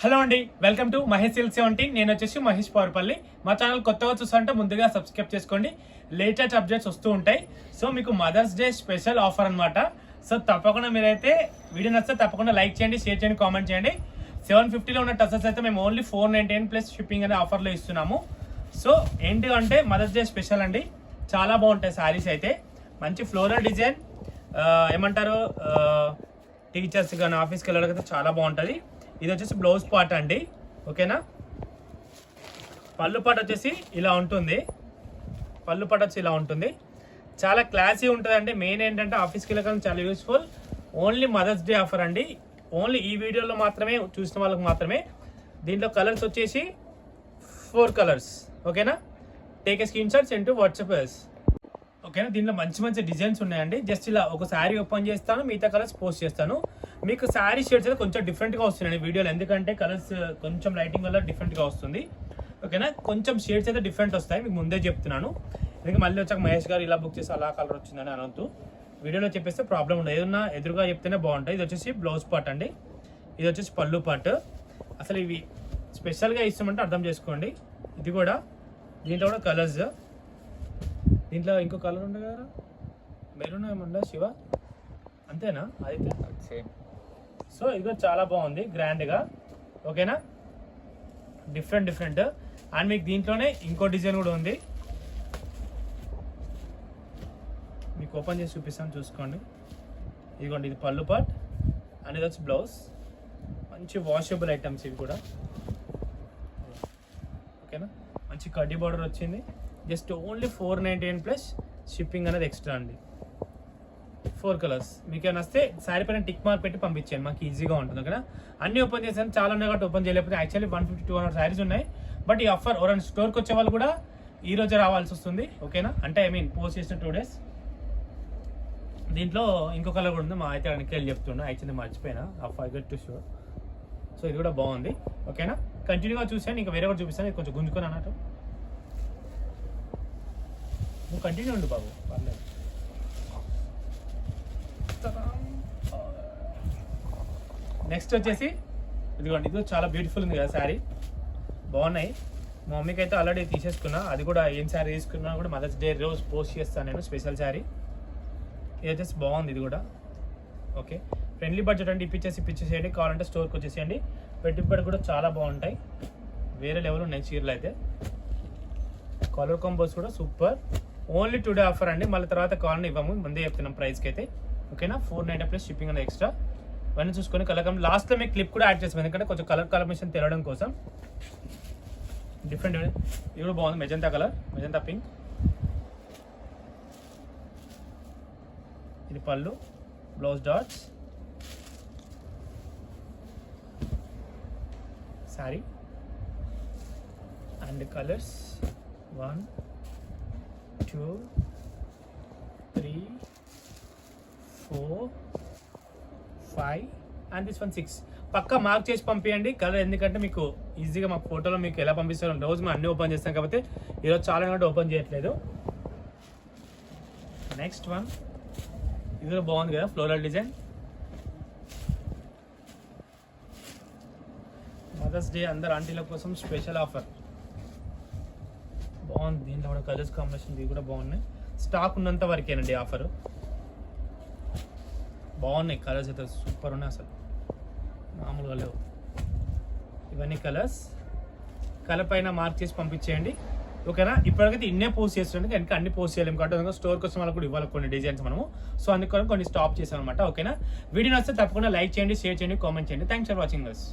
Hello అండి, welcome to Mahesh silk 17. నేను వచ్చేసి మహేష్ పవర్పల్లి. మా ఛానల్ కొత్తగా చూస్తుంటే ముందుగా సబ్స్క్రైబ్ చేసుకోండి. లేటెస్ట్ అప్డేట్స్ వస్తూ ఉంటాయి. సో మీకు మదర్స్ డే స్పెషల్ ఆఫర్ అనమాట. సో తప్పకుండా మీరైతే వీడియో నచ్చితే తప్పకుండా లైక్ చేయండి, షేర్ చేయండి, కామెంట్ చేయండి. 750లో ఉన్న టసల్స్ అయితే మేము ఓన్లీ 499 ప్లస్ షిప్పింగ్ అనే ఆఫర్లో ఇస్తున్నాము. సో ఏంటి అంటే మదర్స్ డే స్పెషల్ అండి. చాలా బాగుంటాయి శారీస్ అయితే. మంచి ఫ్లోరల్ డిజైన్, ఏమంటారు, టీచర్స్ కానీ ఆఫీస్కి వెళ్ళడానికి చాలా బాగుంటుంది. ఇది వచ్చేసి బ్లౌజ్ పార్ట్ అండి, ఓకేనా. పళ్ళు పార్ట్ వచ్చేసి ఇలా ఉంటుంది. పళ్ళు పార్ట్ వచ్చి ఇలా ఉంటుంది. చాలా క్లాసీ ఉంటుంది అండి. మెయిన్ ఏంటంటే ఆఫీస్కి వెళ్ళడానికి చాలా useful. Only mother's day offer అండి. ఓన్లీ ఈ వీడియోలో మాత్రమే చూసిన వాళ్ళకి మాత్రమే. దీంట్లో కలర్స్ వచ్చేసి 4 కలర్స్, ఓకేనా. Take a screen shot send to WhatsApp. ఓకేనా. దీంట్లో మంచి మంచి డిజైన్స్ ఉన్నాయండి. జస్ట్ ఇలా ఒక శారీ ఓపెన్ చేస్తాను, మిగతా కలర్స్ పోస్ట్ చేస్తాను. మీకు శారీ షేడ్స్ అయితే కొంచెం డిఫరెంట్గా వస్తున్నాయి వీడియోలో, ఎందుకంటే కలర్స్ కొంచెం లైటింగ్ వల్ల డిఫరెంట్గా వస్తుంది, ఓకేనా. కొంచెం షేడ్స్ అయితే డిఫరెంట్ వస్తాయి, మీకు ముందే చెప్తున్నాను. ఎందుకంటే మళ్ళీ వచ్చాక మహేష్ గారు ఇలా బుక్ చేసి అలా కలర్ వచ్చిందని అనొద్దు. వీడియోలో చెప్పేస్తే ప్రాబ్లం ఉండదు, ఏదన్నా ఎదురుగా చెప్తేనే బాగుంటుంది. ఇది వచ్చేసి బ్లౌజ్ పార్ట్ అండి, ఇది వచ్చేసి పళ్ళు పార్ట్. అసలు ఇవి స్పెషల్గా ఇస్తామంటే అర్థం చేసుకోండి. ఇది కూడా దీంట్లో కూడా కలర్స్. దీంట్లో ఇంకో కలర్ ఉంది కదా, మెరూన్ ఏమన్నా శివ, అంతేనా? అయితే సేమ్. సో ఇది కూడా చాలా బాగుంది, గ్రాండ్గా, ఓకేనా. డిఫరెంట్ అండ్ మీకు దీంట్లోనే ఇంకో డిజైన్ కూడా ఉంది. మీకు ఓపెన్ చేసి చూపిస్తాను, చూసుకోండి. ఇదిగోండి, ఇది పళ్ళు పార్ట్ అండ్ ఇది వచ్చి బ్లౌజ్. మంచి వాషబుల్ ఐటమ్స్ ఇవి కూడా, ఓకేనా. మంచి కడ్డీ బార్డర్ వచ్చింది. జస్ట్ ఓన్లీ 499 ప్లస్ షిప్పింగ్ అనేది ఎక్స్ట్రా అండి. 4 కలర్స్. మీకు ఏమైనా వస్తే శారీ పైన టిక్ మార్క్ పెట్టి పంపించాను, మాకు ఈజీగా ఉంటుంది, ఓకేనా. అన్ని ఓపెన్ చేశాను, చాలా ఉన్నాయి కాబట్టి ఓపెన్ చేయలేకపోతే. యాక్చువల్లీ 150-200 శారీస్ ఉన్నాయి. బట్ ఈ ఆఫర్ ఎవరైనా స్టోర్కి వచ్చే వాళ్ళు కూడా ఈ రోజే రావాల్సి వస్తుంది, ఓకేనా. అంటే పోస్ట్ చేసిన 2 days. దీంట్లో ఇంకో కలర్ కూడా ఉంది, మా అయితే వెనక్కి చెప్తున్నా, యాక్చువల్లీ మర్చిపోయినా. I get to sure. So ఇది కూడా బాగుంది, ఓకేనా. కంటిన్యూగా చూసాను, ఇంకా వేరే కూడా చూపిస్తాను. ఇది కొంచెం గుంజుకొని అన్నట్టు. నువ్వు కంటిన్యూ ఉండు బాబు, పర్లేదు. నెక్స్ట్ వచ్చేసి ఇదిగోండి, ఇది చాలా బ్యూటిఫుల్ ఉంది కదా శారీ, బాగున్నాయి. మా మమ్మీకి అయితే ఆల్రెడీ తీసేసుకున్నా. అది కూడా ఏం శారీ తీసుకున్నా కూడా మదర్స్ డే రోజు పోస్ట్ చేస్తాను నేను, స్పెషల్ శారీ. ఇది వచ్చేసి బాగుంది, ఇది కూడా ఓకే. ఫ్రెండ్లీ బడ్జెట్ అంటే ఇప్పించేసేయండి. కావాలంటే స్టోర్కి వచ్చేసేయండి. పెట్టుబడి కూడా చాలా బాగుంటాయి, వేరే లెవెల్ ఉన్నాయి చీరలు అయితే. కలర్ కాంబోస్ కూడా సూపర్. ఓన్లీ టుడే ఆఫర్ అండి, మళ్ళీ తర్వాత కావాలని ఇవ్వము, ముందే చెప్తున్నాం ప్రైస్కి అయితే, ఓకేనా. 490 ప్లస్ షిప్పింగ్ అనేది ఎక్స్ట్రా. ఇవన్నీ చూసుకొని కలర్ లాస్ట్లో మీకు క్లిప్ కూడా యాడ్ చేస్తాం, ఎందుకంటే కొంచెం కలర్ కాంబినేషన్ తెలవడం కోసం. డిఫరెంట్, ఇది కూడా బాగుంది. Magenta colour, magenta pink. ఇది పళ్ళు, blouse dots, sari and colours 1, 2, 3, 4, 5 and this 1 6. పక్కా మార్క్ చేసి పంపించండి కలర్, ఎందుకంటే మీకు ఈజీగా మాకు ఫోటోలో మీకు ఎలా పంపిస్తారో. రోజు మేము అన్నీ ఓపెన్ చేస్తాం కాబట్టి ఈరోజు చాలా కాబట్టి ఓపెన్ చేయట్లేదు. నెక్స్ట్ వన్, ఇది కూడా బాగుంది కదా, ఫ్లోరల్ డిజైన్. మదర్స్ డే అందరు ఆంటీల కోసం స్పెషల్ ఆఫర్, బాగుంది. దీంట్లో కూడా కలర్స్ కాంబినేషన్ ఇవి కూడా బాగున్నాయి. స్టాక్ ఉన్నంత వరకేనండి ఆఫర్. బాగున్నాయి కలర్స్ అయితే, సూపర్ ఉన్నాయి అసలు, మామూలుగా లేవు. ఇవన్నీ కలర్స్. కలర్ పైన మార్క్ చేసి పంపించేయండి, ఓకేనా. ఇప్పటికైతే ఇన్నే పోస్ట్ చేస్తుండే, కనుక అన్ని పోస్ట్ చేయలేము కాబట్టి స్టోర్కి వచ్చిన వాళ్ళకి కూడా ఇవ్వాలి కొన్ని డిజైన్స్ మనము. సో అందుకని కొన్ని స్టాప్ చేసాం అనమాట, ఓకేనా. వీడియో నచ్చితే తప్పకుండా లైక్ చేయండి, షేర్ చేయండి, కామెంట్ చేయండి. Thanks for watching us.